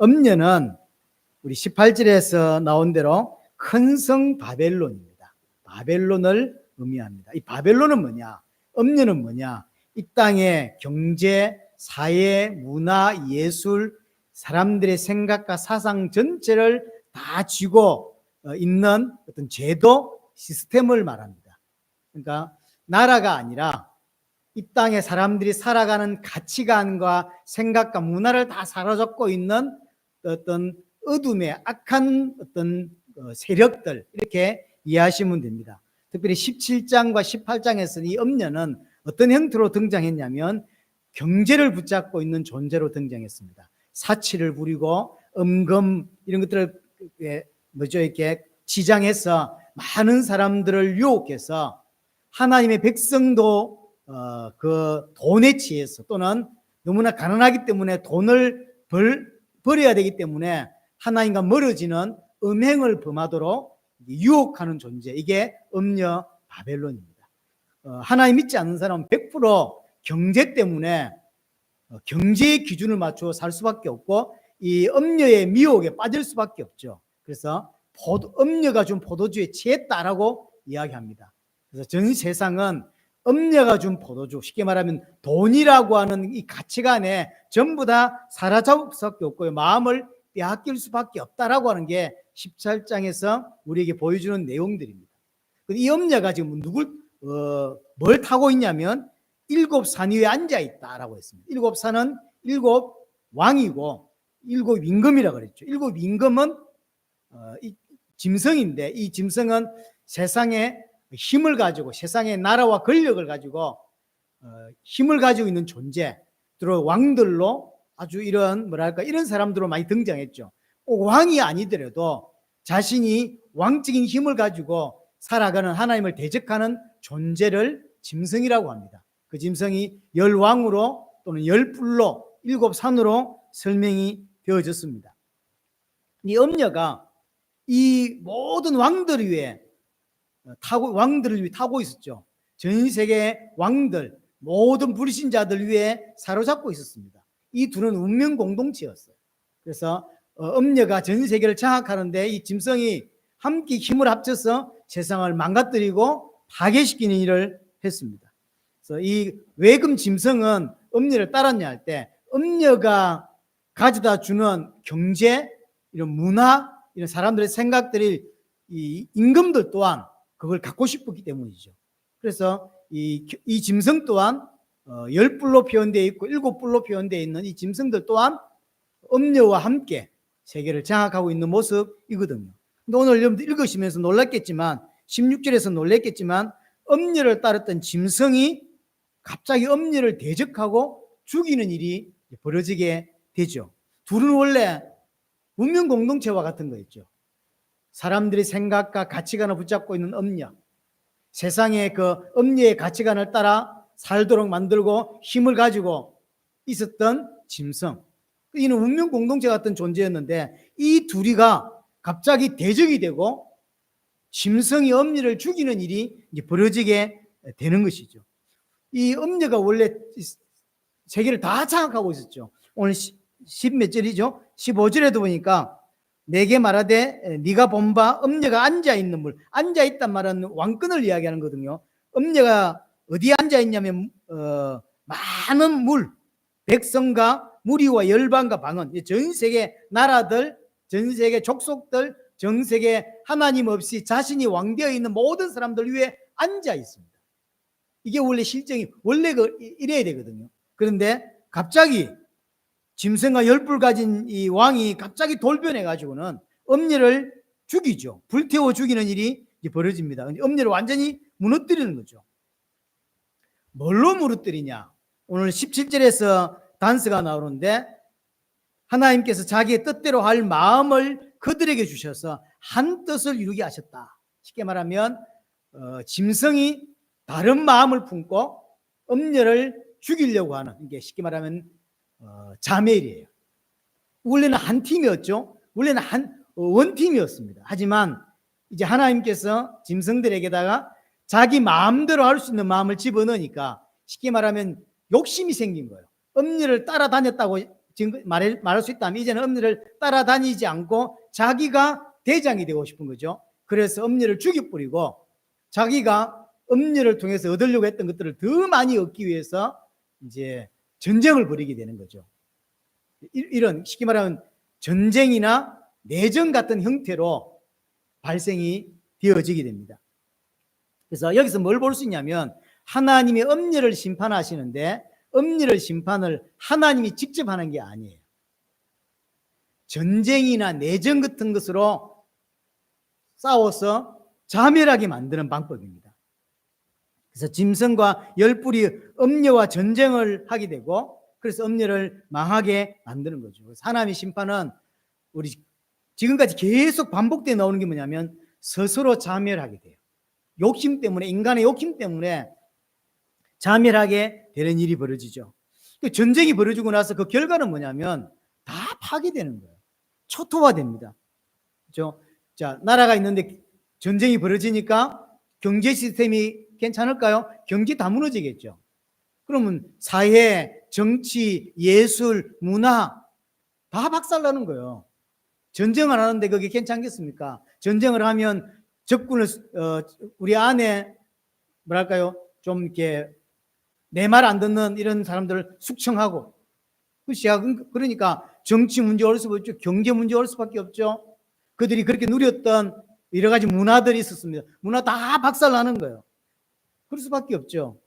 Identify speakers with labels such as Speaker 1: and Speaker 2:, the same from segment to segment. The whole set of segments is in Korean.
Speaker 1: 음녀는 우리 18절에서 나온 대로 큰 성 바벨론입니다. 바벨론을 의미합니다. 이 바벨론은 뭐냐? 음녀는 뭐냐? 이 땅의 경제, 사회, 문화, 예술, 사람들의 생각과 사상 전체를 다 쥐고 있는 어떤 제도, 시스템을 말합니다. 그러니까 나라가 아니라 이 땅에 사람들이 살아가는 가치관과 생각과 문화를 다 사로잡고 있는 어떤 어둠의 악한 어떤 세력들, 이렇게 이해하시면 됩니다. 특별히 17장과 18장에서 이 음녀는 어떤 형태로 등장했냐면 경제를 붙잡고 있는 존재로 등장했습니다. 사치를 부리고 음금 이런 것들을 이렇게 지장해서 많은 사람들을 유혹해서 하나님의 백성도 그 돈에 취해서, 또는 너무나 가난하기 때문에 돈을 벌어야 되기 때문에 하나님과 멀어지는 음행을 범하도록 유혹하는 존재, 이게 음녀 바벨론입니다. 하나님 믿지 않는 사람은 100% 경제 때문에 경제의 기준을 맞추어 살 수밖에 없고 이 음녀의 미혹에 빠질 수밖에 없죠. 그래서 음녀가 준 포도주에 취했다라고 이야기합니다. 그래서 전 세상은 음녀가 준 포도주, 쉽게 말하면 돈이라고 하는 이 가치관에 전부 다 사로잡을 수밖에 없고요, 마음을 빼앗길 수밖에 없다라고 하는 게 17장에서 우리에게 보여주는 내용들입니다. 이 음녀가 지금 뭘 타고 있냐면 7산 위에 앉아 있다라고 했습니다. 7산은 7 왕이고 7 임금이라고 그랬죠. 7 임금은 이 짐승인데, 이 짐승은 세상에 힘을 가지고, 세상의 나라와 권력을 가지고 힘을 가지고 있는 존재, 또 왕들로 아주 이런 이런 사람들로 많이 등장했죠. 왕이 아니더라도 자신이 왕적인 힘을 가지고 살아가는, 하나님을 대적하는 존재를 짐승이라고 합니다. 그 짐승이 10왕으로 또는 10뿔로 7산으로 설명이 되어졌습니다. 이 음녀가 이 모든 왕들 위에 왕들을 위해 타고 있었죠. 전 세계 왕들, 모든 불신자들 위해 사로잡고 있었습니다. 이 둘은 운명 공동체였어요. 그래서 음녀가 전 세계를 장악하는데 이 짐승이 함께 힘을 합쳐서 세상을 망가뜨리고 파괴시키는 일을 했습니다. 그래서 이 왜금 짐승은 음녀를 따랐냐 할 때, 음녀가 가져다 주는 경제, 이런 문화, 이런 사람들의 생각들이, 이 임금들 또한 그걸 갖고 싶었기 때문이죠. 그래서 이 짐승 또한 10뿔로 표현되어 있고 7뿔로 표현되어 있는 이 짐승들 또한 음녀와 함께 세계를 장악하고 있는 모습이거든요. 근데 오늘 여러분들 읽으시면서 놀랐겠지만, 16절에서 놀랐겠지만, 음녀를 따랐던 짐승이 갑자기 음녀를 대적하고 죽이는 일이 벌어지게 되죠. 둘은 원래 운명 공동체와 같은 거였죠. 사람들이 생각과 가치관을 붙잡고 있는 음녀, 세상의 그 음녀의 가치관을 따라 살도록 만들고 힘을 가지고 있었던 짐승, 이는 운명 공동체 같은 존재였는데, 이 둘이가 갑자기 대적이 되고 짐승이 음녀를 죽이는 일이 이제 벌어지게 되는 것이죠. 이 음녀가 원래 세계를 다 장악하고 있었죠. 오늘 10몇 절이죠. 15절에도 보니까 내게 말하되 네가 본 바 음녀가 앉아있는 물, 앉아있단 말은 왕권을 이야기하는 거거든요. 음녀가 어디에 앉아있냐면 많은 물, 백성과 무리와 열방과 방언, 전 세계 나라들, 전 세계 족속들, 전 세계 하나님 없이 자신이 왕되어 있는 모든 사람들 위에 앉아 있습니다. 이게 원래 실정이, 원래 이래야 되거든요. 그런데 갑자기 짐승과 10뿔 가진 이 왕이 갑자기 돌변해 가지고는 음녀를 죽이죠. 불태워 죽이는 일이 벌어집니다. 음녀를 완전히 무너뜨리는 거죠. 뭘로 무너뜨리냐? 오늘 17절에서 단서가 나오는데, 하나님께서 자기의 뜻대로 할 마음을 그들에게 주셔서 한 뜻을 이루게 하셨다. 쉽게 말하면 짐승이 다른 마음을 품고 음녀를 죽이려고 하는, 이게 쉽게 말하면 자멜이에요. 원래는 한 팀이었죠. 원래는 원팀이었습니다. 하지만 이제 하나님께서 짐승들에게다가 자기 마음대로 할 수 있는 마음을 집어넣으니까 쉽게 말하면 욕심이 생긴 거예요. 음녀를 따라다녔다고 지금 말할 수 있다면 이제는 엄니를 따라다니지 않고 자기가 대장이 되고 싶은 거죠. 그래서 엄니를 죽여 뿌리고 자기가 엄니를 통해서 얻으려고 했던 것들을 더 많이 얻기 위해서 이제 전쟁을 벌이게 되는 거죠. 이런 쉽게 말하면 전쟁이나 내전 같은 형태로 발생이 되어지게 됩니다. 그래서 여기서 뭘 볼 수 있냐면 하나님이 엄니를 심판하시는데 엄니를 심판을 하나님이 직접 하는 게 아니에요. 전쟁이나 내전 같은 것으로 싸워서 자멸하게 만드는 방법입니다. 그래서 짐승과 열불이 엄녀와 전쟁을 하게 되고 그래서 엄녀를 망하게 만드는 거죠. 하나님의 심판은 우리 지금까지 계속 반복되어 나오는 게 뭐냐면 스스로 자멸하게 돼요. 욕심 때문에, 인간의 욕심 때문에 자멸하게 되는 일이 벌어지죠. 전쟁이 벌어지고 나서 그 결과는 뭐냐면 다 파괴되는 거예요. 초토화됩니다. 그렇죠? 자, 나라가 있는데 전쟁이 벌어지니까 경제 시스템이 괜찮을까요? 경제 다 무너지겠죠. 그러면 사회, 정치, 예술, 문화 다 박살나는 거예요. 전쟁을 하는데 그게 괜찮겠습니까? 전쟁을 하면 적군을 우리 안에 뭐랄까요? 좀 이렇게 내 말 안 듣는 이런 사람들을 숙청하고 그러니까 정치 문제 올 수밖에 없죠. 경제 문제 올 수밖에 없죠. 그들이 그렇게 누렸던 여러 가지 문화들이 있었습니다. 문화 다 박살나는 거예요. 그럴 수밖에 없죠.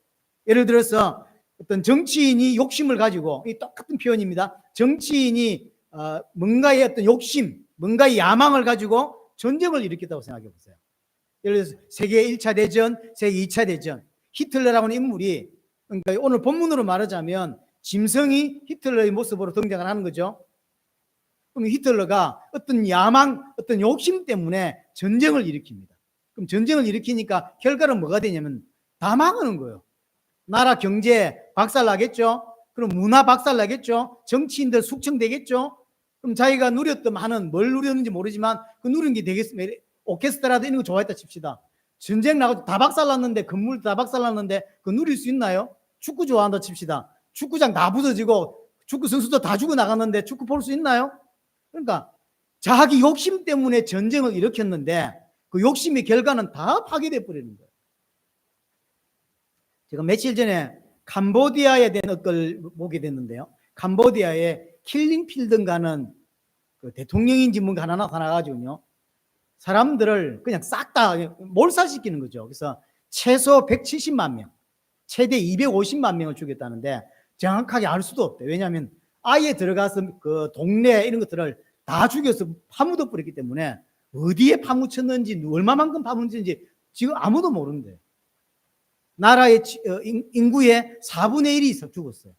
Speaker 1: 예를 들어서 어떤 정치인이 욕심을 가지고 이 똑같은 표현입니다. 정치인이 뭔가의 어떤 욕심, 뭔가의 야망을 가지고 전쟁을 일으켰다고 생각해 보세요. 예를 들어서 세계 1차 대전, 세계 2차 대전 히틀러라는 인물이 그러니까 오늘 본문으로 말하자면 짐승이 히틀러의 모습으로 등장을 하는 거죠. 그럼 히틀러가 어떤 야망, 어떤 욕심 때문에 전쟁을 일으킵니다. 그럼 전쟁을 일으키니까 결과는 뭐가 되냐면 다 망하는 거예요. 나라 경제 박살나겠죠. 그럼 문화 박살나겠죠. 정치인들 숙청되겠죠. 그럼 자기가 누렸던 많은 뭘 누렸는지 모르지만 그 누린 게 되겠습니다. 오케스트라도 이런 거 좋아했다 칩시다. 전쟁 나가도 다 박살났는데 건물 다 박살났는데 그 누릴 수 있나요? 축구 좋아한다 칩시다. 축구장 다 부서지고 축구 선수도 다 죽어 나갔는데 축구 볼 수 있나요? 그러니까 자기 욕심 때문에 전쟁을 일으켰는데 그 욕심의 결과는 다 파괴돼 버리는 거예요. 제가 며칠 전에 캄보디아에 대한 걸 보게 됐는데요. 캄보디아에 킬링필드인가는 그 대통령인지 뭔가 하나 나타나가지고요. 사람들을 그냥 싹 다 몰살시키는 거죠. 그래서 최소 170만 명, 최대 250만 명을 죽였다는데 정확하게 알 수도 없대요. 왜냐하면 아예 들어가서 그 동네 이런 것들을 다 죽여서 파묻어 버렸기 때문에 어디에 파묻혔는지 얼마만큼 파묻혔는지 지금 아무도 모르는데 나라의 인구의 4분의 1이 죽었어요.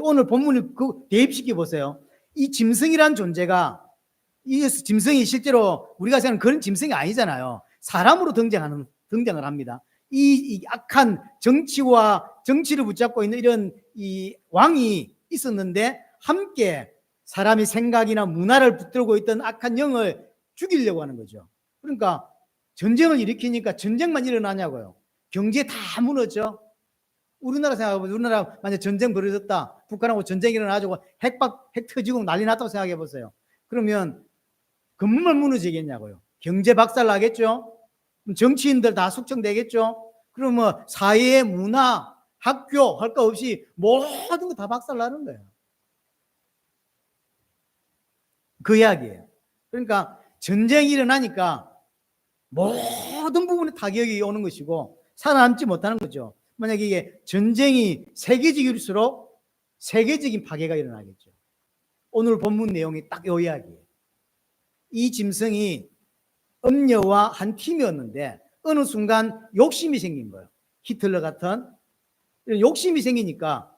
Speaker 1: 오늘 본문을 대입시켜 보세요. 이 짐승이란 존재가 이 짐승이 실제로 우리가 생각하는 그런 짐승이 아니잖아요. 사람으로 등장을 합니다. 이 악한 정치를 붙잡고 있는 이런 이 왕이 있었는데 함께 사람의 생각이나 문화를 붙들고 있던 악한 영을 죽이려고 하는 거죠. 그러니까 전쟁을 일으키니까 전쟁만 일어나냐고요. 경제 다 무너져. 우리나라 생각해보세요. 우리나라 만약 전쟁 벌어졌다. 북한하고 전쟁이 일어나가지고 핵 터지고 난리 났다고 생각해 보세요. 그러면 건물만 무너지겠냐고요. 경제 박살 나겠죠. 정치인들 다 숙청되겠죠. 그러면 사회, 문화, 학교 할 거 없이 모든 거 다 박살 나는 거예요. 그 이야기예요. 그러니까 전쟁이 일어나니까 모든 부분에 타격이 오는 것이고 살아남지 못하는 거죠. 만약에 이게 전쟁이 세계적일수록 세계적인 파괴가 일어나겠죠. 오늘 본문 내용이 딱 이 이야기예요. 이 짐승이 엄녀와 한 팀이었는데 어느 순간 욕심이 생긴 거예요. 히틀러 같은 욕심이 생기니까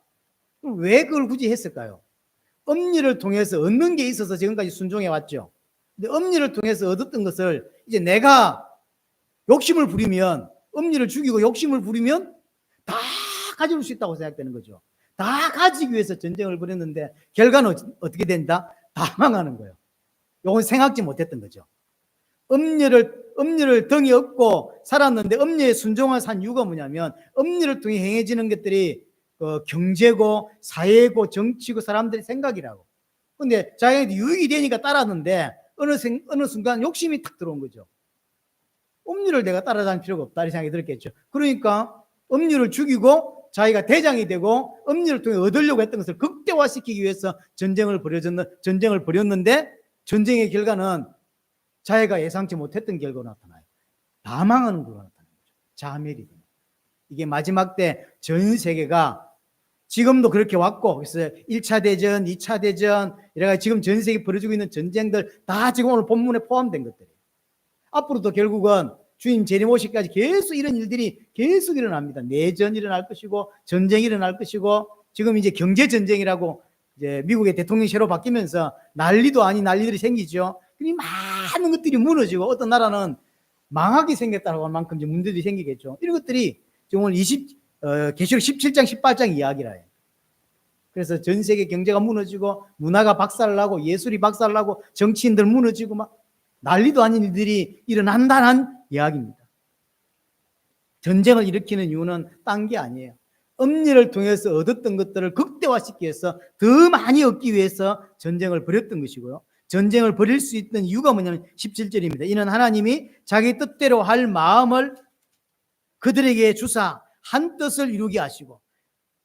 Speaker 1: 왜 그걸 굳이 했을까요? 엄니를 통해서 얻는 게 있어서 지금까지 순종해 왔죠. 근데 엄니를 통해서 얻었던 것을 이제 내가 욕심을 부리면 엄니를 죽이고 욕심을 부리면 다 가질 수 있다고 생각되는 거죠. 다 가지기 위해서 전쟁을 벌였는데 결과는 어떻게 된다? 다 망하는 거예요. 이건 생각지 못했던 거죠. 엄니를 등에 업고 살았는데 엄니에 순종을 산 이유가 뭐냐면 엄니를 통해 행해지는 것들이 경제고 사회고 정치고 사람들의 생각이라고. 근데 자기한테 유익이 되니까 따랐는데 어느 순간 욕심이 탁 들어온 거죠. 음료를 내가 따라다닐 필요가 없다 이 생각이 들었겠죠. 그러니까 음료를 죽이고 자기가 대장이 되고 음료를 통해 얻으려고 했던 것을 극대화시키기 위해서 전쟁을 벌였는데 전쟁의 결과는 자기가 예상치 못했던 결과가 나타나요. 다 망하는 거가 나타나는 거죠. 자멸이 됩니다. 이게 마지막 때 전 세계가 지금도 그렇게 왔고, 그래서 1차 대전, 2차 대전, 이래가 지금 전 세계 벌어지고 있는 전쟁들 다 지금 오늘 본문에 포함된 것들이에요. 앞으로도 결국은 주님 재림 오시기까지 계속 이런 일들이 계속 일어납니다. 내전이 일어날 것이고, 전쟁이 일어날 것이고, 지금 이제 경제 전쟁이라고 이제 미국의 대통령이 새로 바뀌면서 난리도 아닌 난리들이 생기죠. 이 많은 것들이 무너지고 어떤 나라는 망하게 생겼다고 할 만큼 이제 문제들이 생기겠죠. 이런 것들이 지금 오늘 계시록 17장, 18장 이야기라 해요. 그래서 전 세계 경제가 무너지고 문화가 박살나고 예술이 박살나고 정치인들 무너지고 막 난리도 아닌 일들이 일어난다는 이야기입니다. 전쟁을 일으키는 이유는 딴 게 아니에요. 음료를 통해서 얻었던 것들을 극대화시키기 위해서 더 많이 얻기 위해서 전쟁을 벌였던 것이고요. 전쟁을 벌일 수 있는 이유가 뭐냐면 17절입니다. 이는 하나님이 자기 뜻대로 할 마음을 그들에게 주사 한 뜻을 이루게 하시고,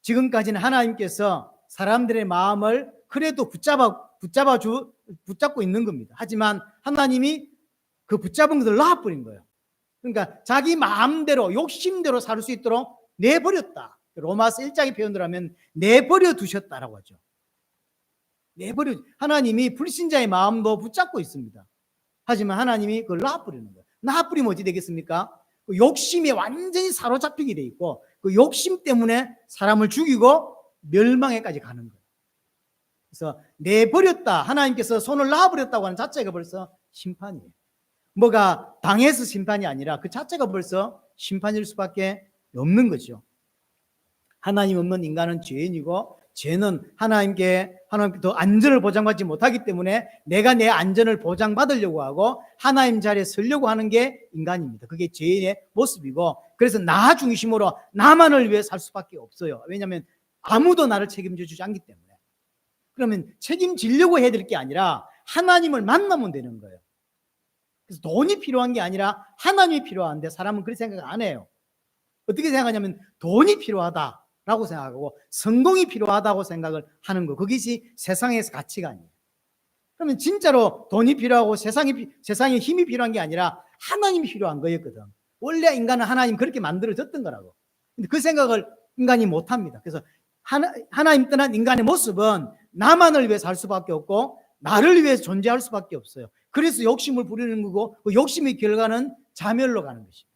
Speaker 1: 지금까지는 하나님께서 사람들의 마음을 그래도 붙잡고 있는 겁니다. 하지만 하나님이 그 붙잡은 것을 놔버린 거예요. 그러니까 자기 마음대로 욕심대로 살 수 있도록 내버렸다. 로마서 1장의 표현으로 하면 내버려 두셨다라고 하죠. 하나님이 불신자의 마음도 붙잡고 있습니다. 하지만 하나님이 그걸 놔버리는 거예요. 놔버리면 어찌 되겠습니까? 그 욕심에 완전히 사로잡히게 돼 있고 그 욕심 때문에 사람을 죽이고 멸망에까지 가는 거예요. 그래서 내버렸다, 하나님께서 손을 놔버렸다고 하는 자체가 벌써 심판이에요. 뭐가 당해서 심판이 아니라 그 자체가 벌써 심판일 수밖에 없는 거죠. 하나님 없는 인간은 죄인이고, 죄는 하나님께 더 안전을 보장받지 못하기 때문에 내가 내 안전을 보장받으려고 하고 하나님 자리에 서려고 하는 게 인간입니다. 그게 죄인의 모습이고, 그래서 나 중심으로 나만을 위해 살 수밖에 없어요. 왜냐하면 아무도 나를 책임져 주지 않기 때문에. 그러면 책임지려고 해야 될 게 아니라 하나님을 만나면 되는 거예요. 그래서 돈이 필요한 게 아니라 하나님이 필요한데 사람은 그렇게 생각 안 해요. 어떻게 생각하냐면 돈이 필요하다라고 생각하고 성공이 필요하다고 생각을 하는 거. 그것이 세상에서 가치관이에요. 그러면 진짜로 돈이 필요하고 세상에 힘이 필요한 게 아니라 하나님이 필요한 거였거든. 원래 인간은 하나님 그렇게 만들어졌던 거라고. 근데 그 생각을 인간이 못합니다. 그래서 하나님 떠난 인간의 모습은 나만을 위해 살 수밖에 없고 나를 위해서 존재할 수밖에 없어요. 그래서 욕심을 부리는 거고 그 욕심의 결과는 자멸로 가는 것입니다.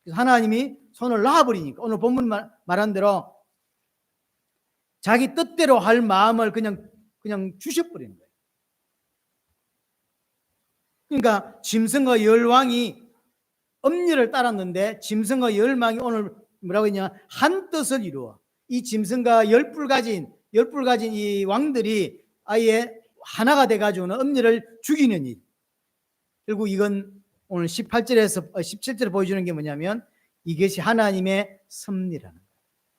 Speaker 1: 그래서 하나님이 손을 놔버리니까 오늘 본문 말한 대로 자기 뜻대로 할 마음을 그냥 주셔버리는 거예요. 그러니까 짐승과 열왕이 엄니를 따랐는데 짐승과 열왕이 오늘 뭐라고 했냐, 한 뜻을 이루어 이 짐승과 열뿔 가진 이 왕들이 아예 하나가 돼가지고는 엄니를 죽이는 일. 결국 이건 오늘 17절에 보여주는 게 뭐냐면 이것이 하나님의 섭리라는 거예요.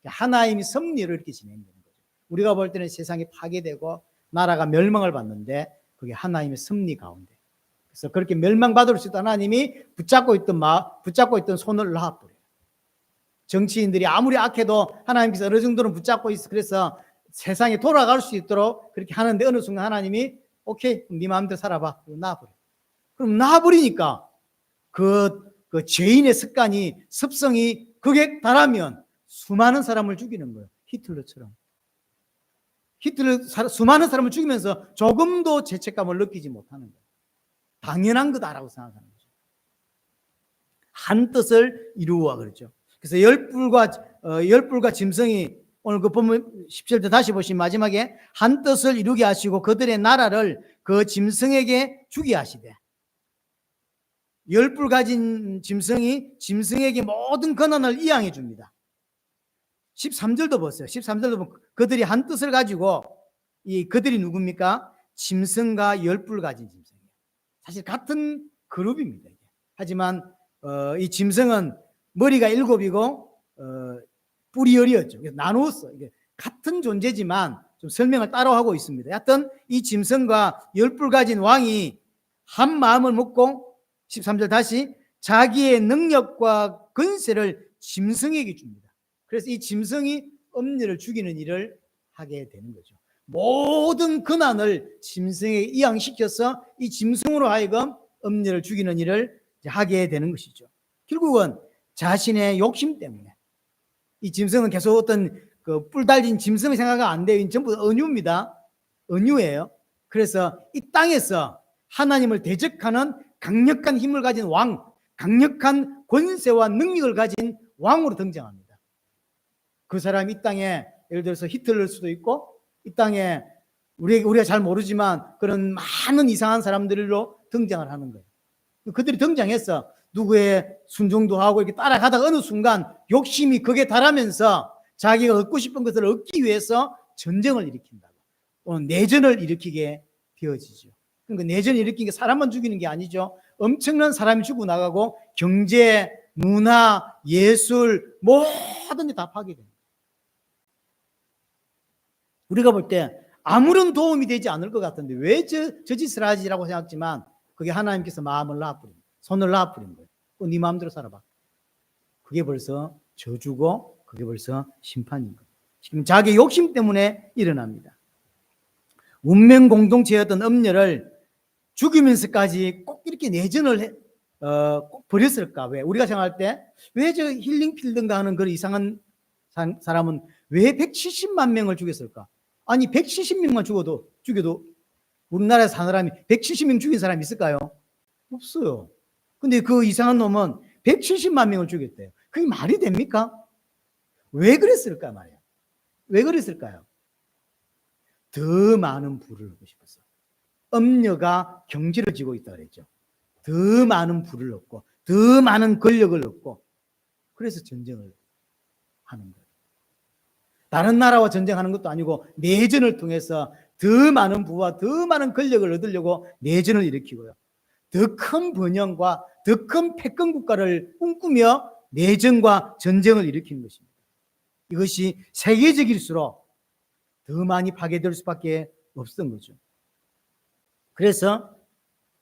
Speaker 1: 하나님이 섭리를 이렇게 진행되는 거죠. 우리가 볼 때는 세상이 파괴되고 나라가 멸망을 받는데 그게 하나님의 섭리 가운데. 그래서 그렇게 멸망받을 수 있던 하나님이 붙잡고 있던 손을 놔버려요. 정치인들이 아무리 악해도 하나님께서 어느 정도는 붙잡고 있어. 그래서 세상에 돌아갈 수 있도록 그렇게 하는데 어느 순간 하나님이 오케이, 네 마음대로 살아봐. 그리고 놔버려요. 그럼 놔버리니까 그 죄인의 습성이 극에 달하면 수많은 사람을 죽이는 거예요. 히틀러처럼. 수많은 사람을 죽이면서 조금도 죄책감을 느끼지 못하는 거예요. 당연한 거다라고 생각하는 거죠. 한 뜻을 이루어 그렇죠. 그래서 열불과 짐승이 오늘 그 본문 17절 다시 보시면 마지막에 한 뜻을 이루게 하시고 그들의 나라를 그 짐승에게 주게 하시되, 열불 가진 짐승에게 모든 권한을 이양해 줍니다. 13절도 보세요. 13절도 보면 그들이 한 뜻을 가지고, 그들이 누굽니까? 짐승과 열불 가진 짐승이에요. 사실 같은 그룹입니다. 하지만 이 짐승은 머리가 7이고 뿌리열이었죠. 나누었어. 이게 같은 존재지만 좀 설명을 따로 하고 있습니다. 하여튼 이 짐승과 열뿔 가진 왕이 한 마음을 먹고 13절 다시 자기의 능력과 권세를 짐승에게 줍니다. 그래서 이 짐승이 엄녀를 죽이는 일을 하게 되는 거죠. 모든 권한을 짐승에게 이양시켜서 이 짐승으로 하여금 엄녀를 죽이는 일을 하게 되는 것이죠. 결국은 자신의 욕심 때문에 이 짐승은 계속 어떤 그 뿔 달린 짐승을 생각하면 안 돼요. 전부 언유입니다. 언유예요. 그래서 이 땅에서 하나님을 대적하는 강력한 힘을 가진 왕, 강력한 권세와 능력을 가진 왕으로 등장합니다. 그 사람이 이 땅에 예를 들어서 히틀러일 수도 있고 이 땅에 우리가 잘 모르지만 그런 많은 이상한 사람들로 등장을 하는 거예요. 그들이 등장해서 누구의 순종도 하고 이렇게 따라가다가 어느 순간 욕심이 극에 달하면서 자기가 얻고 싶은 것을 얻기 위해서 전쟁을 일으킨다고. 내전을 일으키게 되어지죠. 그러니까 내전을 일으킨 게 사람만 죽이는 게 아니죠. 엄청난 사람이 죽고 나가고 경제, 문화, 예술 모든 게 다 파괴됩니다. 우리가 볼 때 아무런 도움이 되지 않을 것 같은데 왜 저 짓을 하지라고 생각하지만 그게 하나님께서 마음을 놔버린, 손을 놔버린 거예요. 네 마음대로 살아봐. 그게 벌써 저주고 그게 벌써 심판인 거예요. 지금 자기 욕심 때문에 일어납니다. 운명 공동체였던 엄녀를 죽이면서까지 꼭 이렇게 내전을 꼭 벌였을까? 왜? 우리가 생각할 때 왜 저 힐링 필드인가 하는 그런 이상한 사람은 왜 170만 명을 죽였을까? 아니 170명만 죽여도 우리나라에 사는 사람이 170명 죽인 사람이 있을까요? 없어요. 근데 그 이상한 놈은 170만 명을 죽였대요. 그게 말이 됩니까? 왜 그랬을까 말이야. 왜 그랬을까요? 더 많은 부를 얻고 싶었어. 엄녀가 경지를 지고 있다 그랬죠. 더 많은 부를 얻고 더 많은 권력을 얻고 그래서 전쟁을 하는 거예요. 다른 나라와 전쟁하는 것도 아니고 내전을 통해서 더 많은 부와 더 많은 권력을 얻으려고 내전을 일으키고요. 더 큰 번영과 더 큰 패권 국가를 꿈꾸며 내전과 전쟁을 일으키는 것입니다. 이것이 세계적일수록 더 많이 파괴될 수밖에 없었던 거죠. 그래서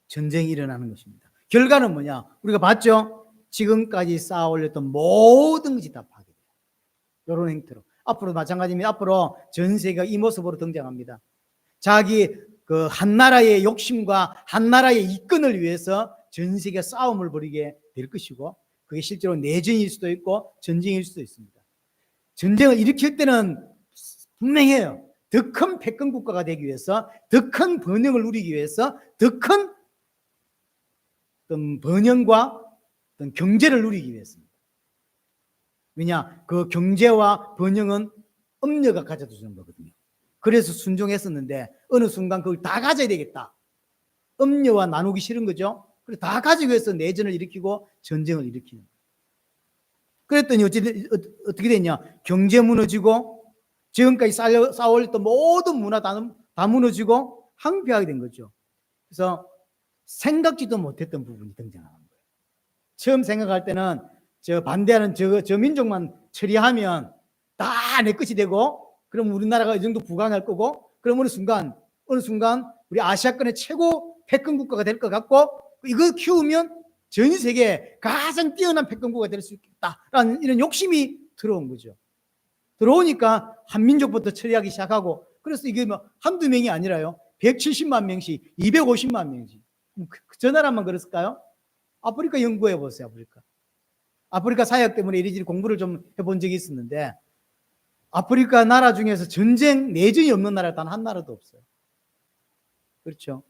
Speaker 1: 전쟁이 일어나는 것입니다. 결과는 뭐냐? 우리가 봤죠? 지금까지 쌓아 올렸던 모든 것이 다 파괴돼요. 이런 행태로. 앞으로 마찬가지입니다. 앞으로 전 세계가 이 모습으로 등장합니다. 자기 그 한 나라의 욕심과 한 나라의 이권을 위해서 전 세계 싸움을 벌이게 될 것이고 그게 실제로 내전일 수도 있고 전쟁일 수도 있습니다. 전쟁을 일으킬 때는 분명해요. 더 큰 패권 국가가 되기 위해서, 더 큰 번영을 누리기 위해서, 더 큰 어떤 번영과 어떤 경제를 누리기 위해서입니다. 왜냐? 그 경제와 번영은 엄녀가 가져다 주는 거거든요. 그래서 순종했었는데 어느 순간 그걸 다 가져야 되겠다. 엄녀와 나누기 싫은 거죠. 그래서 다 가지기 위해서 내전을 일으키고 전쟁을 일으키는 거예요. 그랬더니 어떻게 됐냐? 경제 무너지고 지금까지 쌓아올렸던 모든 문화 다 무너지고 황폐하게 된 거죠. 그래서 생각지도 못했던 부분이 등장하는 거예요. 처음 생각할 때는 반대하는 저 민족만 처리하면 다 내 것이 되고 그럼 우리나라가 이 정도 부강할 거고 그럼 어느 순간 우리 아시아권의 최고 패권 국가가 될 것 같고 이거 키우면 전 세계에 가장 뛰어난 패권 국가가 될 수 있겠다라는 이런 욕심이 들어온 거죠. 들어오니까 한민족부터 처리하기 시작하고 그래서 이게 뭐 한두 명이 아니라요. 170만 명씩 250만 명씩 저 나라만 그랬을까요? 아프리카 연구해 보세요. 아프리카 사역 때문에 이리저리 공부를 좀 해본 적이 있었는데 아프리카 나라 중에서 전쟁 내전이 없는 나라 단 한 나라도 없어요. 그렇죠?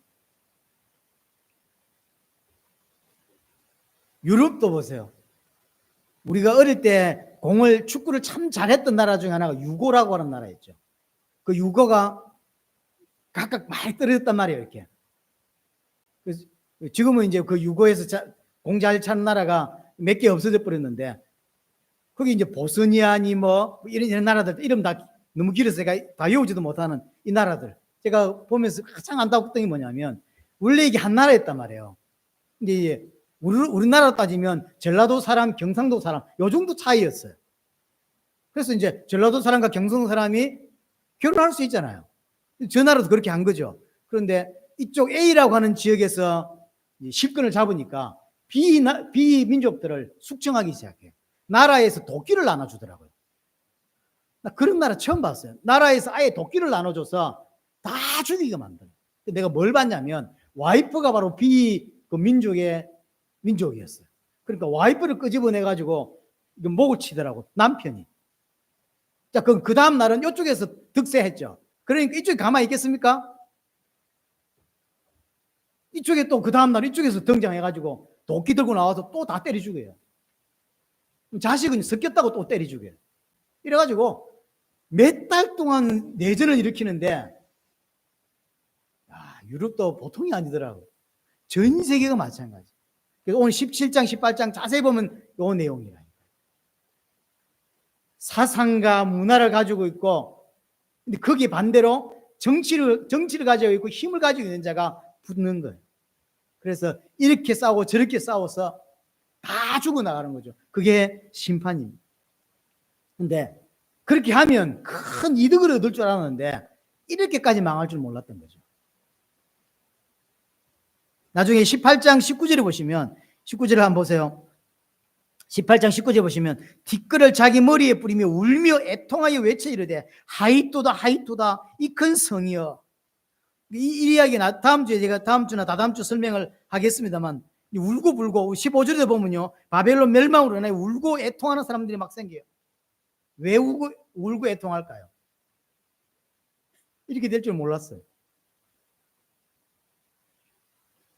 Speaker 1: 유럽도 보세요. 우리가 어릴 때 축구를 참 잘했던 나라 중에 하나가 유고라고 하는 나라였죠. 그 유고가 각각 많이 떨어졌단 말이에요, 이렇게. 그래서 지금은 이제 그 유고에서 공 잘 차는 나라가 몇 개 없어져 버렸는데, 거기 이제 보스니아니 이런 나라들 이름 다 너무 길어서 제가 다 외우지도 못하는 이 나라들. 제가 보면서 가장 안타깝던 게 뭐냐면, 원래 이게 한 나라였단 말이에요. 근데 이제 우리나라 따지면 전라도 사람, 경상도 사람 요 정도 차이였어요. 그래서 이제 전라도 사람과 경상 사람이 결혼할 수 있잖아요. 전화로도 그렇게 한 거죠. 그런데 이쪽 A라고 하는 지역에서 실권을 잡으니까 비민족들을 숙청하기 시작해요. 나라에서 도끼를 나눠주더라고요. 나 그런 나라 처음 봤어요. 나라에서 아예 도끼를 나눠줘서 다 죽이게 만들어요. 내가 뭘 봤냐면 와이프가 바로 민족이었어요. 그러니까 와이프를 끄집어내가지고 목을 치더라고, 남편이. 자, 그럼 그 다음 날은 이쪽에서 득세했죠. 그러니까 이쪽에 가만히 있겠습니까? 이쪽에 또 그 다음 날 이쪽에서 등장해가지고 도끼 들고 나와서 또 다 때려 죽여요. 자식은 섞였다고 또 때려 죽여요. 이래가지고 몇 달 동안 내전을 일으키는데, 유럽도 보통이 아니더라고요. 전 세계가 마찬가지. 그래서 오늘 17장, 18장 자세히 보면 이 내용이라니까요. 사상과 문화를 가지고 있고, 근데 거기에 반대로 정치를 가지고 있고 힘을 가지고 있는 자가 붙는 거예요. 그래서 이렇게 싸우고 저렇게 싸워서 다 죽어나가는 거죠. 그게 심판입니다. 근데 그렇게 하면 큰 이득을 얻을 줄 알았는데 이렇게까지 망할 줄 몰랐던 거죠. 나중에 18장 19절에 보시면, 19절을 한번 보세요. 18장 19절에 보시면 뒷글을 자기 머리에 뿌리며 울며 애통하여 외쳐 이르되 하이토다 하이토다 이 큰 성이여. 이 이야기 다음 주에 제가 다음 주나 다다음 주 설명을 하겠습니다만, 울고 불고 15절에 보면요, 바벨론 멸망으로 인해 울고 애통하는 사람들이 막 생겨요. 왜 울고 애통할까요? 이렇게 될 줄 몰랐어요.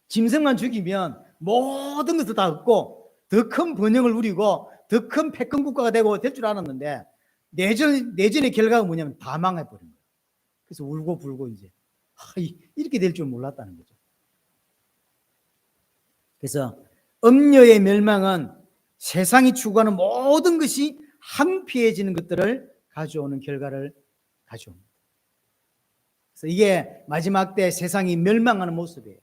Speaker 1: 짐승만 죽이면 모든 것을 다 얻고 더 큰 번영을 누리고 더 큰 패권 국가가 되고 될 줄 알았는데 내전의 결과가 뭐냐면 다 망해버린 거예요. 그래서 울고 불고 이제 이렇게 될 줄 몰랐다는 거죠. 그래서 음녀의 멸망은 세상이 추구하는 모든 것이 한피해지는 것들을 가져오는 결과를 가져옵니다. 그래서 이게 마지막 때 세상이 멸망하는 모습이에요.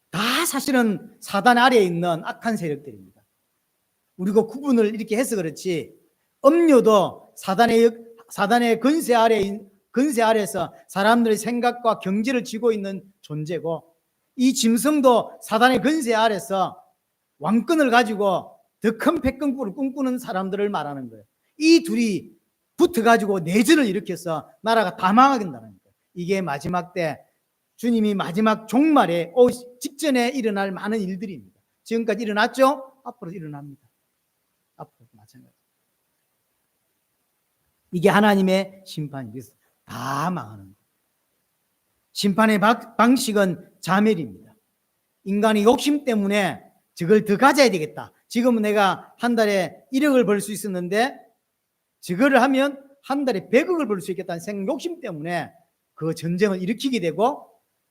Speaker 1: 다 사실은 사단 아래에 있는 악한 세력들입니다. 우리가 구분을 이렇게 해서 그렇지, 음료도 사단의 건세 아래에서 사람들의 생각과 경제를 쥐고 있는 존재고, 이 짐승도 사단의 건세 아래서 왕권을 가지고 더 큰 패권국을 꿈꾸는 사람들을 말하는 거예요. 이 둘이 붙어가지고 내전을 일으켜서 나라가 다 망하게 된다는 거예요. 이게 마지막 때 주님이 마지막 종말에 직전에 일어날 많은 일들입니다. 지금까지 일어났죠? 앞으로 일어납니다. 앞으로 마찬가지. 이게 하나님의 심판입니다. 다 망하는 거예요. 심판의 방식은 자멸입니다. 인간의 욕심 때문에 저걸 더 가져야 되겠다. 지금은 내가 한 달에 1억을 벌 수 있었는데 저거를 하면 한 달에 100억을 벌 수 있겠다는 생각, 욕심 때문에 그 전쟁을 일으키게 되고,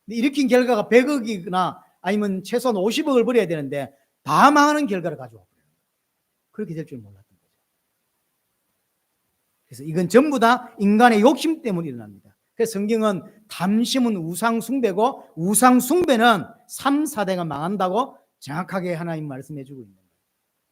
Speaker 1: 일으킨 결과가 100억이거나 아니면 최소한 50억을 벌여야 되는데 다 망하는 결과를 가져와 버려요. 그렇게 될 줄 몰랐던 거죠. 그래서 이건 전부 다 인간의 욕심 때문에 일어납니다. 그래서 성경은 탐심은 우상 숭배고 우상 숭배는 3, 4대가 망한다고 정확하게 하나님 말씀해 주고 있는 거예요.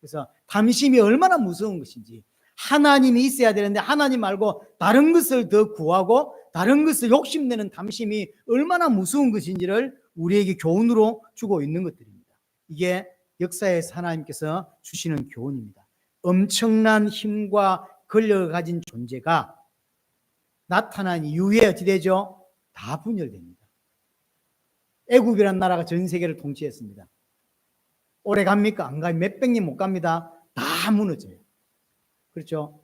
Speaker 1: 그래서 탐심이 얼마나 무서운 것인지, 하나님이 있어야 되는데 하나님 말고 다른 것을 더 구하고 다른 것을 욕심내는 탐심이 얼마나 무서운 것인지를 우리에게 교훈으로 주고 있는 것들입니다. 이게 역사에서 하나님께서 주시는 교훈입니다. 엄청난 힘과 권력을 가진 존재가 나타난 이후에 어찌 되죠? 다 분열됩니다. 애굽이라는 나라가 전 세계를 통치했습니다. 오래 갑니까? 안 가요. 몇백 년 못 갑니다. 다 무너져요. 그렇죠?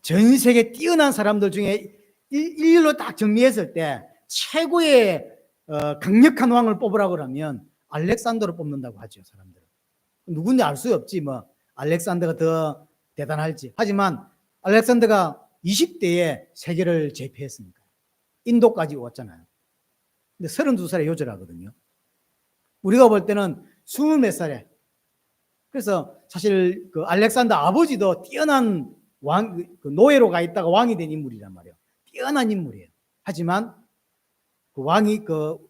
Speaker 1: 전 세계 뛰어난 사람들 중에 일일로 딱 정리했을 때 최고의 강력한 왕을 뽑으라고 그러면 알렉산더를 뽑는다고 하죠, 사람들은. 누군지 알 수 없지, 뭐 알렉산더가 더 대단할지. 하지만 알렉산더가 20대에 세계를 제패했으니까. 인도까지 왔잖아요. 근데 32살에 요절하거든요. 우리가 볼 때는 20몇 살에. 그래서 사실 그 알렉산더 아버지도 뛰어난 그 노예로 가 있다가 왕이 된 인물이란 말이에요. 뛰어난 인물이에요. 하지만 그 왕이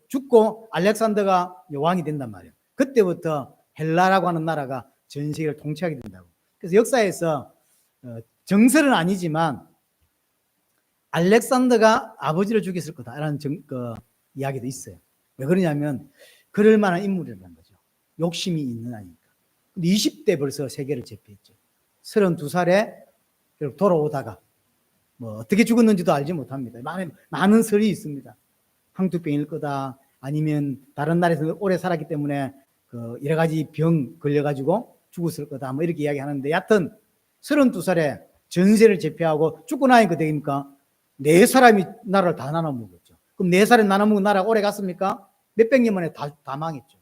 Speaker 1: 죽고 알렉산더가 왕이 된단 말이에요. 그때부터 헬라라고 하는 나라가 전 세계를 통치하게 된다고. 그래서 역사에서 정설은 아니지만 알렉산더가 아버지를 죽였을 거다라는 이야기도 있어요. 왜 그러냐면 그럴 만한 인물이라는 거죠. 욕심이 있는 아이니까. 근데 20대 벌써 세계를 제패했죠. 32살에 돌아오다가 뭐 어떻게 죽었는지도 알지 못합니다. 많은 설이 있습니다. 황투병일 거다, 아니면 다른 나라에서 오래 살았기 때문에 여러 가지 병 걸려가지고 죽었을 거다, 뭐 이렇게 이야기하는데, 여하튼 32살에 전세를 제패하고 죽고 나니까 되니까 4사람이 나라를 다 나눠 먹었죠. 그럼 4살에 나눠 먹은 나라가 오래 갔습니까? 몇백 년 만에 다 망했죠.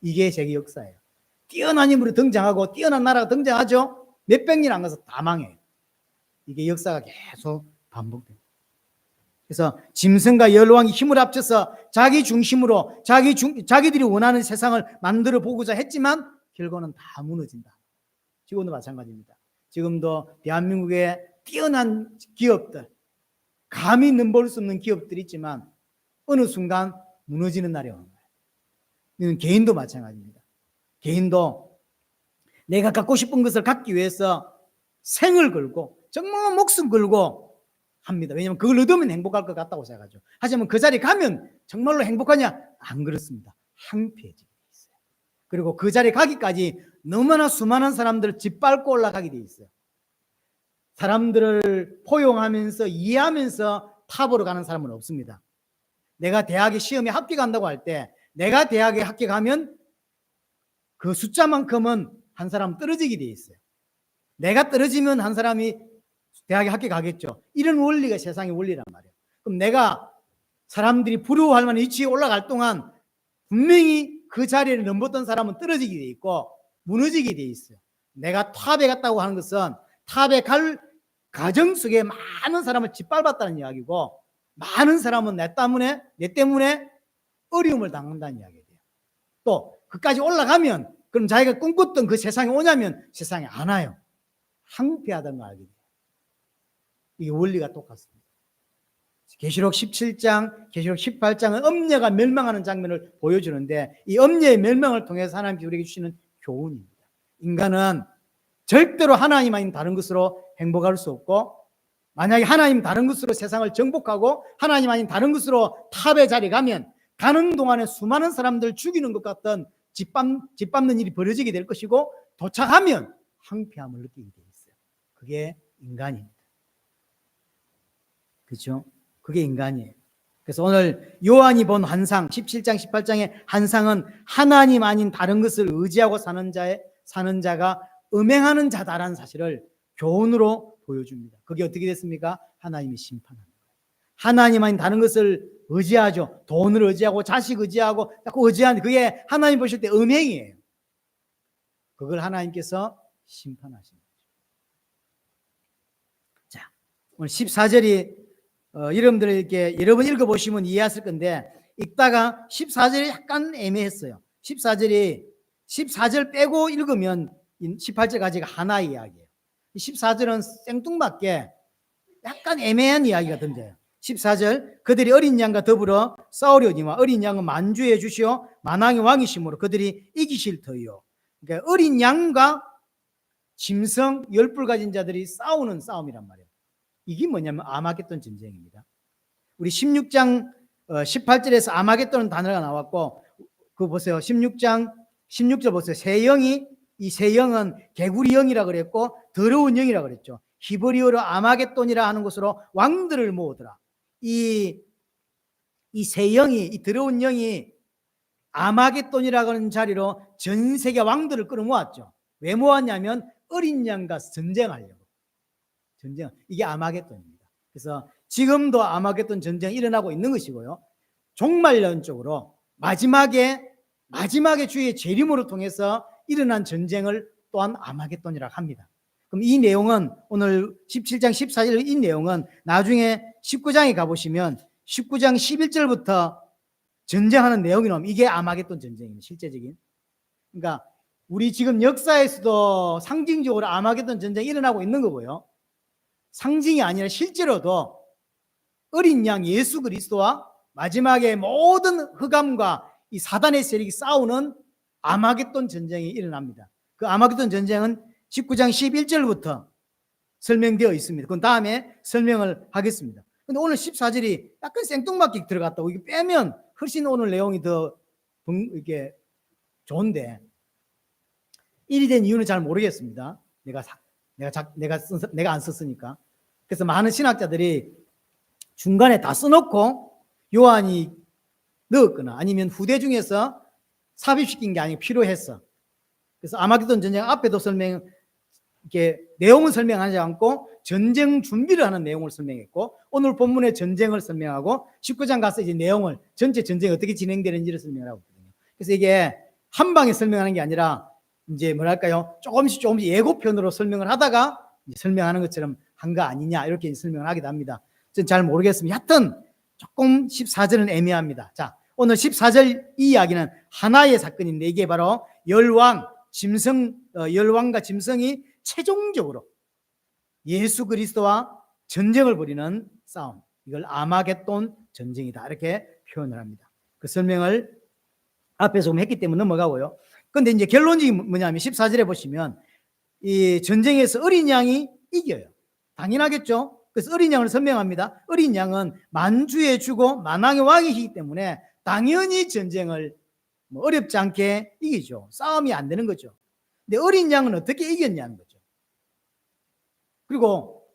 Speaker 1: 이게 세계 역사예요. 뛰어난 인물이 등장하고 뛰어난 나라가 등장하죠. 몇백 년 안 가서 다 망해요. 이게 역사가 계속 반복됩니다. 그래서 짐승과 여로왕이 힘을 합쳐서 자기 중심으로 자기들이 원하는 세상을 만들어 보고자 했지만 결과는 다 무너진다. 지금도 마찬가지입니다. 지금도 대한민국의 뛰어난 기업들, 감히 넘볼 수 없는 기업들이 있지만 어느 순간 무너지는 날이 오는 거예요. 이건 개인도 마찬가지입니다. 개인도 내가 갖고 싶은 것을 갖기 위해서 생을 걸고 정말 목숨 걸고 합니다. 왜냐하면 그걸 얻으면 행복할 것 같다고 생각하죠. 하지만 그 자리에 가면 정말로 행복하냐? 안 그렇습니다. 황폐해지게 돼 있어요. 그리고 그 자리에 가기까지 너무나 수많은 사람들을 짓밟고 올라가게 돼 있어요. 사람들을 포용하면서 이해하면서 탑으로 가는 사람은 없습니다. 내가 대학에 시험에 합격한다고 할 때 내가 대학에 합격하면 그 숫자만큼은 한 사람 떨어지게 돼 있어요. 내가 떨어지면 한 사람이 대학에 합격하겠죠. 이런 원리가 세상의 원리란 말이에요. 그럼 내가 사람들이 부러워할 만한 위치에 올라갈 동안 분명히 그 자리를 넘었던 사람은 떨어지게 돼 있고 무너지게 돼 있어요. 내가 탑에 갔다고 하는 것은 탑에 갈 과정 속에 많은 사람을 짓밟았다는 이야기고, 많은 사람은 내 때문에 어려움을 당한다는 이야기예요. 또 그까지 올라가면 그럼 자기가 꿈꿨던 그 세상에 오냐면 세상에 안 와요. 황폐하다는 걸 알게 돼요. 이게 원리가 똑같습니다. 계시록 17장, 계시록 18장은 엄녀가 멸망하는 장면을 보여주는데, 이 엄녀의 멸망을 통해서 하나님께서 우리에게 주시는 교훈입니다. 인간은 절대로 하나님 아닌 다른 것으로 행복할 수 없고, 만약에 하나님 다른 것으로 세상을 정복하고 하나님 아닌 다른 것으로 탑의 자리에 가면 가는 동안에 수많은 사람들 죽이는 것 같던 짓밟는 일이 벌어지게 될 것이고, 도착하면 황폐함을 느끼게 돼 있어요. 그게 인간입니다. 그렇죠? 그게 인간이에요. 그래서 오늘 요한이 본 환상, 17장, 18장의 환상은 하나님 아닌 다른 것을 의지하고 사는 자가 음행하는 자다라는 사실을 교훈으로 보여줍니다. 그게 어떻게 됐습니까? 하나님이 심판합니다. 하나님 아닌 다른 것을 의지하죠. 돈을 의지하고 자식 의지하고 자꾸 의지하는, 그게 하나님 보실 때 음행이에요. 그걸 하나님께서 심판하십니다. 자, 오늘 14절이 여러분들 이렇게 여러 번 읽어보시면 이해하실 건데, 읽다가 14절이 약간 애매했어요. 14절 빼고 읽으면 18절까지가 하나의 이야기예요. 14절은 생뚱맞게 약간 애매한 이야기가 던져요. 14절, 그들이 어린 양과 더불어 싸우려니와 어린 양은 만주해 주시오 만왕의 왕이심으로 그들이 이기실 터이요. 그러니까 어린 양과 짐승 10뿔 가진 자들이 싸우는 싸움이란 말이에요. 이게 뭐냐면 아마겟돈 전쟁입니다. 우리 16장 18절에서 아마겟돈 단어가 나왔고, 그거 보세요. 16절 보세요. 새 영이, 이 새 영은 개구리 영이라 그랬고 더러운 영이라 그랬죠. 히브리어로 아마겟돈이라 하는 것으로 왕들을 모으더라. 이 새 영이, 이 더러운 영이 아마겟돈이라고 하는 자리로 전 세계 왕들을 끌어모았죠. 왜 모았냐면 어린 양과 전쟁하려고. 이게 아마겟돈입니다. 그래서 지금도 아마겟돈 전쟁이 일어나고 있는 것이고요. 종말론적으로 마지막에 주의 재림으로 통해서 일어난 전쟁을 또한 아마겟돈이라고 합니다. 그럼 이 내용은 오늘 17장 14절 이 내용은 나중에 19장에 가보시면 19장 11절부터 전쟁하는 내용이 나오면 이게 아마겟돈 전쟁입니다. 실제적인. 그러니까 우리 지금 역사에서도 상징적으로 아마겟돈 전쟁이 일어나고 있는 거고요. 상징이 아니라 실제로도 어린 양 예수 그리스도와 마지막에 모든 흑암과 이 사단의 세력이 싸우는 아마겟돈 전쟁이 일어납니다. 그 아마겟돈 전쟁은 19장 11절부터 설명되어 있습니다. 그건 다음에 설명을 하겠습니다. 근데 오늘 14절이 약간 생뚱맞게 들어갔다고, 이게 빼면 훨씬 오늘 내용이 더 이게 좋은데, 일이 된 이유는 잘 모르겠습니다. 내가 안 썼으니까. 그래서 많은 신학자들이 중간에 다 써놓고 요한이 넣었거나 아니면 후대 중에서 삽입시킨 게 아니고 필요했어. 그래서 아마겟돈 전쟁 앞에도 이렇게 내용은 설명하지 않고 전쟁 준비를 하는 내용을 설명했고, 오늘 본문의 전쟁을 설명하고 19장 가서 이제 내용을, 전체 전쟁이 어떻게 진행되는지를 설명을 하고 있거든요. 그래서 이게 한 방에 설명하는 게 아니라 이제 뭐랄까요, 조금씩 예고편으로 설명을 하다가 설명하는 것처럼 한 거 아니냐, 이렇게 설명을 하기도 합니다. 저는 잘 모르겠습니다. 하여튼 조금 14절은 애매합니다. 자, 오늘 14절 이 이야기는 하나의 사건인데, 이게 바로 열왕과 짐승이 최종적으로 예수 그리스도와 전쟁을 벌이는 싸움, 이걸 아마겟돈 전쟁이다, 이렇게 표현을 합니다. 그 설명을 앞에서 좀 했기 때문에 넘어가고요. 근데 이제 결론이 뭐냐면 14절에 보시면 이 전쟁에서 어린 양이 이겨요. 당연하겠죠. 그래서 어린 양을 설명합니다. 어린 양은 만주의 주고 만왕의 왕이기 때문에 당연히 전쟁을 어렵지 않게 이기죠. 싸움이 안 되는 거죠. 근데 어린 양은 어떻게 이겼냐는 거죠. 그리고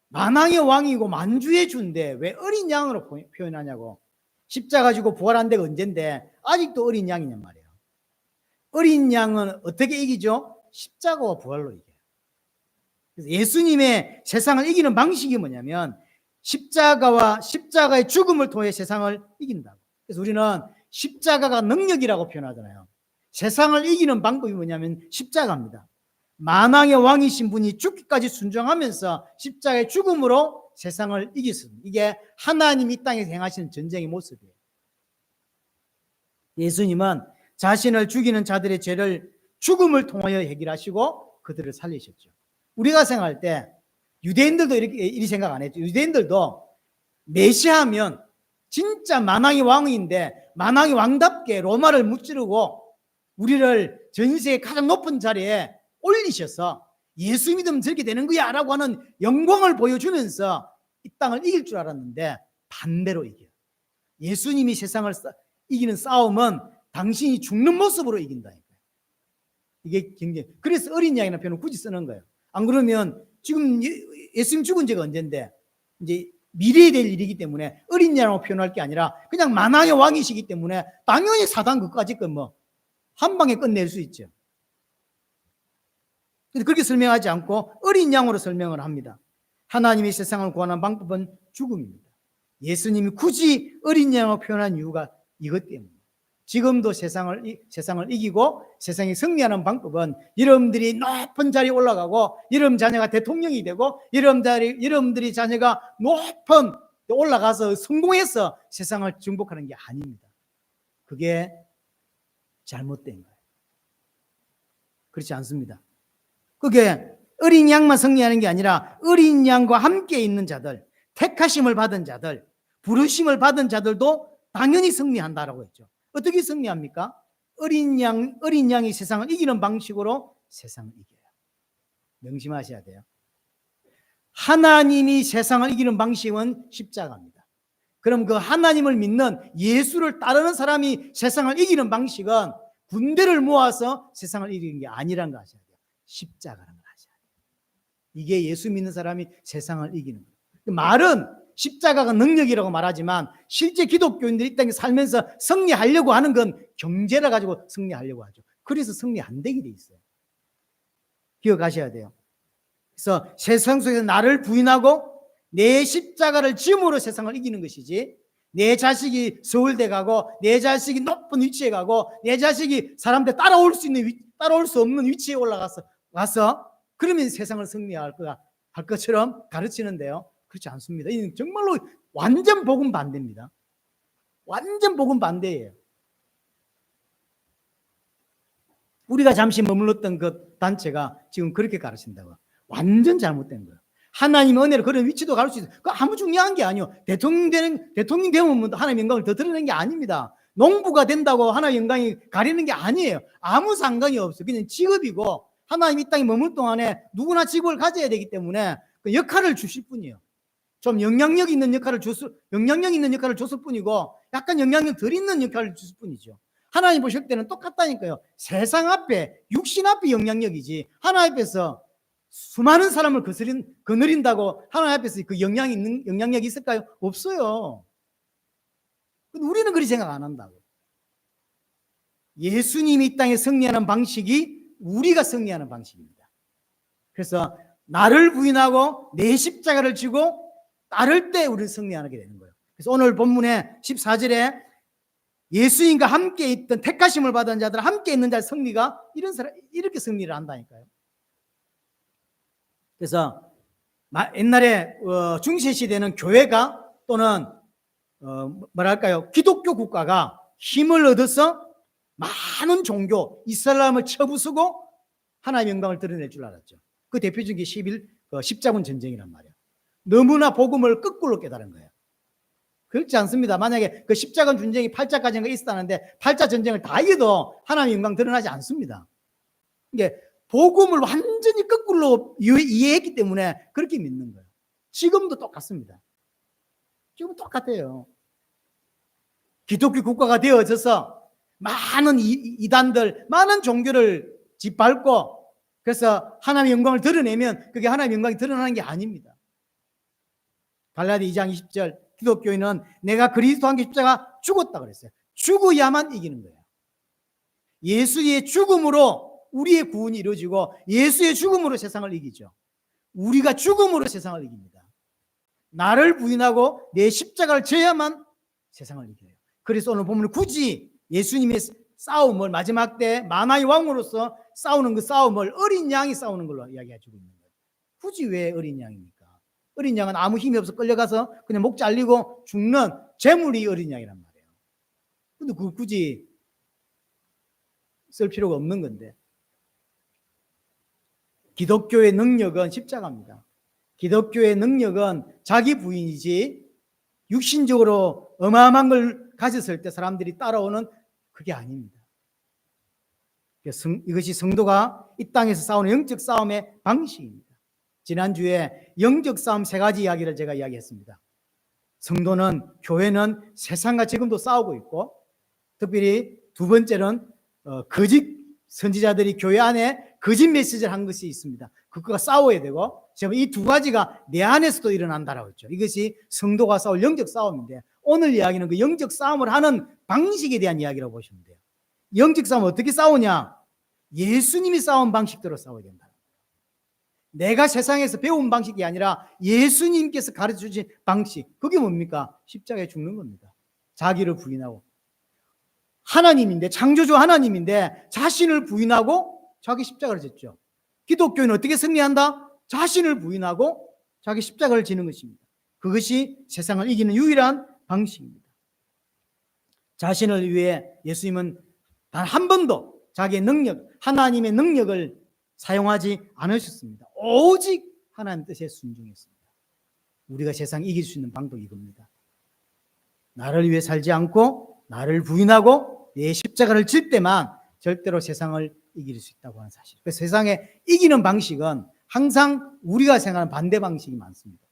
Speaker 1: 만왕의 왕이고 만주의 주인데 왜 어린 양으로 표현하냐고. 십자가 지고 부활한 데가 언젠데 아직도 어린 양이냔 말이에요. 어린 양은 어떻게 이기죠? 십자가와 부활로 이겨요. 그래서 예수님의 세상을 이기는 방식이 뭐냐면 십자가의 죽음을 통해 세상을 이긴다고. 그래서 우리는 십자가가 능력이라고 표현하잖아요. 세상을 이기는 방법이 뭐냐면 십자가입니다. 만왕의 왕이신 분이 죽기까지 순종하면서 십자가의 죽음으로 세상을 이겼습니다. 이게 하나님이 이 땅에서 행하시는 전쟁의 모습이에요. 예수님은 자신을 죽이는 자들의 죄를 죽음을 통하여 해결하시고 그들을 살리셨죠. 우리가 생각할 때 유대인들도 이렇게 생각 안 했죠. 유대인들도 메시아면 진짜 만왕의 왕인데 만왕의 왕답게 로마를 무찌르고 우리를 전 세계 가장 높은 자리에 올리셔서 예수 믿으면 저렇게 되는 거야 라고 하는 영광을 보여주면서 이 땅을 이길 줄 알았는데 반대로 이겨요. 예수님이 세상을 이기는 싸움은 당신이 죽는 모습으로 이긴다니까요. 이게 굉장히, 그래서 어린 양이라는 표현을 굳이 쓰는 거예요. 안 그러면 지금 예수님 죽은 지가 언젠데 이제 미래에 될 일이기 때문에 어린 양이라고 표현할 게 아니라 그냥 만왕의 왕이시기 때문에 당연히 사단 그까짓 건 뭐 한 방에 끝낼 수 있죠. 그렇게 설명하지 않고 어린 양으로 설명을 합니다. 하나님이 세상을 구하는 방법은 죽음입니다. 예수님이 굳이 어린 양으로 표현한 이유가 이것 때문입니다. 지금도 세상을 이기고 세상이 승리하는 방법은 여러분들이 높은 자리에 올라가고 여러분 자녀가 대통령이 되고 여러분들이 자녀가 높은 데 올라가서 성공해서 세상을 정복하는 게 아닙니다. 그게 잘못된 거예요. 그렇지 않습니다. 그게 어린 양만 승리하는 게 아니라 어린 양과 함께 있는 자들, 택하심을 받은 자들, 부르심을 받은 자들도 당연히 승리한다라고 했죠. 어떻게 승리합니까? 어린 양이 세상을 이기는 방식으로 세상을 이겨요. 명심하셔야 돼요. 하나님이 세상을 이기는 방식은 십자가입니다. 그럼 그 하나님을 믿는 예수를 따르는 사람이 세상을 이기는 방식은 군대를 모아서 세상을 이기는 게 아니라는 거 아셔야 돼요. 십자가라는 걸 아셔야 돼요. 이게 예수 믿는 사람이 세상을 이기는 거예요. 말은 십자가가 능력이라고 말하지만 실제 기독교인들이 이 땅에 살면서 승리하려고 하는 건 경제를 가지고 승리하려고 하죠. 그래서 승리 안 되게 돼 있어요. 기억하셔야 돼요. 그래서 세상 속에서 나를 부인하고 내 십자가를 짐으로 세상을 이기는 것이지, 내 자식이 서울대 가고 내 자식이 높은 위치에 가고 내 자식이 사람들 따라올 수 없는 위치에 올라가서 그러면 세상을 승리할 것처럼 가르치는데요. 그렇지 않습니다. 이는 정말로 완전 복음 반대입니다. 완전 복음 반대예요. 우리가 잠시 머물렀던 그 단체가 지금 그렇게 가르친다고. 완전 잘못된 거예요. 하나님의 은혜로 그런 위치도 갈 수 있어요. 그거 아무 중요한 게 아니에요. 대통령 되면 하나님의 영광을 더 드러내는 게 아닙니다. 농부가 된다고 하나님의 영광이 가리는 게 아니에요. 아무 상관이 없어요. 그냥 직업이고 하나님 이 땅에 머물 동안에 누구나 직업을 가져야 되기 때문에 그 역할을 주실 뿐이에요. 좀 영향력 있는 역할을 줬을 뿐이고 약간 영향력 덜 있는 역할을 줬을 뿐이죠. 하나님 보실 때는 똑같다니까요. 세상 앞에 육신 앞에 영향력이지 하나님 앞에서 수많은 사람을 거느린다고 하나님 앞에서 그 영향력이 있을까요? 없어요. 우리는 그리 생각 안 한다고. 예수님이 이 땅에 승리하는 방식이 우리가 승리하는 방식입니다. 그래서 나를 부인하고 내 십자가를 지고 따를 때 우리는 승리하게 되는 거예요. 그래서 오늘 본문의 14절에 예수님과 함께 있던 택하심을 받은 자들, 함께 있는 자의 승리가 이렇게 승리를 한다니까요. 그래서 옛날에 중세시대는 교회가 또는 뭐랄까요, 기독교 국가가 힘을 얻어서 많은 종교 이슬람을 쳐부수고 하나님의 영광을 드러낼 줄 알았죠. 그 대표적인 게 십자군 전쟁이란 말이에요. 너무나 복음을 거꾸로 깨달은 거예요. 그렇지 않습니다. 만약에 그 십자군 전쟁이 8자까지가 있었다는데 8자 전쟁을 다 이겨도 하나님의 영광 드러나지 않습니다. 이게 복음을 완전히 거꾸로 이해했기 때문에 그렇게 믿는 거예요. 지금도 똑같습니다. 지금 똑같아요. 기독교 국가가 되어져서 많은 이단들, 많은 종교를 짓밟고 그래서 하나님의 영광을 드러내면 그게 하나님의 영광이 드러나는 게 아닙니다. 갈라디 2장 20절 기독교인은 내가 그리스도와 함께 십자가 죽었다 그랬어요. 죽어야만 이기는 거예요. 예수의 죽음으로 우리의 구원이 이루어지고 예수의 죽음으로 세상을 이기죠. 우리가 죽음으로 세상을 이깁니다. 나를 부인하고 내 십자가를 져야만 세상을 이겨요. 그래서 오늘 보면 굳이 예수님의 싸움을 마지막 때 만화의 왕으로서 싸우는 그 싸움을 어린 양이 싸우는 걸로 이야기해주고 있는 거예요. 굳이 왜 어린 양입니까? 어린 양은 아무 힘이 없어 끌려가서 그냥 목 잘리고 죽는 재물이 어린 양이란 말이에요. 근데 그거 굳이 쓸 필요가 없는 건데. 기독교의 능력은 십자가입니다. 기독교의 능력은 자기 부인이지 육신적으로 어마어마한 걸 가졌을 때 사람들이 따라오는 그게 아닙니다. 이것이 성도가 이 땅에서 싸우는 영적 싸움의 방식입니다. 지난주에 영적 싸움 3가지 이야기를 제가 이야기했습니다. 성도는, 교회는 세상과 지금도 싸우고 있고 특별히 두 번째는 거짓 선지자들이 교회 안에 거짓 메시지를 한 것이 있습니다. 그거가 싸워야 되고 제가 이 2가지가 내 안에서도 일어난다라고 했죠. 이것이 성도가 싸울 영적 싸움인데 오늘 이야기는 그 영적 싸움을 하는 방식에 대한 이야기라고 보시면 돼요. 영적 싸움은 어떻게 싸우냐? 예수님이 싸운 방식대로 싸워야 된다. 내가 세상에서 배운 방식이 아니라 예수님께서 가르쳐 주신 방식. 그게 뭡니까? 십자가에 죽는 겁니다. 자기를 부인하고. 하나님인데, 창조주 하나님인데 자신을 부인하고 자기 십자가를 졌죠. 기독교는 어떻게 승리한다? 자신을 부인하고 자기 십자가를 지는 것입니다. 그것이 세상을 이기는 유일한 방식입니다. 자신을 위해 예수님은 단 한 번도 자기의 능력, 하나님의 능력을 사용하지 않으셨습니다. 오직 하나님 뜻에 순종했습니다. 우리가 세상 이길 수 있는 방법이 이겁니다. 나를 위해 살지 않고 나를 부인하고 내 십자가를 질 때만 절대로 세상을 이길 수 있다고 하는 사실. 그래서 세상에 이기는 방식은 항상 우리가 생각하는 반대 방식이 많습니다.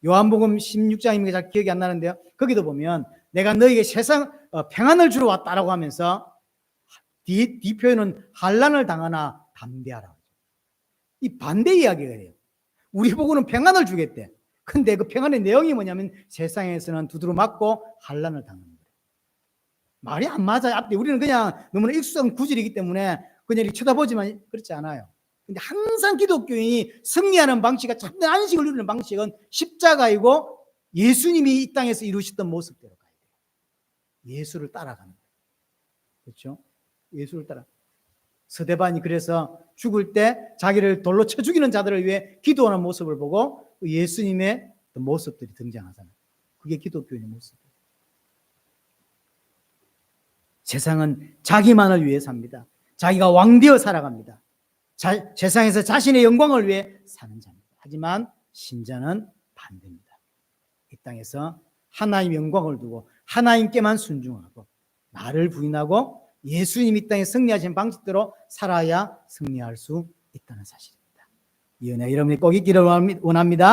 Speaker 1: 요한복음 16장입니다. 잘 기억이 안 나는데요. 거기도 보면 내가 너에게 세상 평안을 주러 왔다라고 하면서 뒤 표현은 환난을 당하나 담대하라. 이 반대 이야기가 돼요. 우리 보고는 평안을 주겠대. 근데 그 평안의 내용이 뭐냐면 세상에서는 두드러 맞고 환난을 당하는 거예요. 말이 안 맞아요. 앞에 우리는 그냥 너무나 익숙한 구절이기 때문에 그냥 이렇게 쳐다보지만 그렇지 않아요. 근데 항상 기독교인이 승리하는 방식과 참된 안식을 누리는 방식은 십자가이고 예수님이 이 땅에서 이루셨던 모습대로 가야 돼요. 예수를 따라가는 거예요. 그렇죠? 예수를 따라. 서대반이 그래서 죽을 때 자기를 돌로 쳐 죽이는 자들을 위해 기도하는 모습을 보고 예수님의 모습들이 등장하잖아요. 그게 기독교인의 모습이에요. 세상은 자기만을 위해 삽니다. 자기가 왕되어 살아갑니다. 세상에서 자신의 영광을 위해 사는 자입니다. 하지만 신자는 반대입니다. 이 땅에서 하나님의 영광을 두고 하나님께만 순종하고 나를 부인하고 예수님 이 땅에 승리하신 방식대로 살아야 승리할 수 있다는 사실입니다. 이 은혜 여러분이 꼭 있기를 원합니다.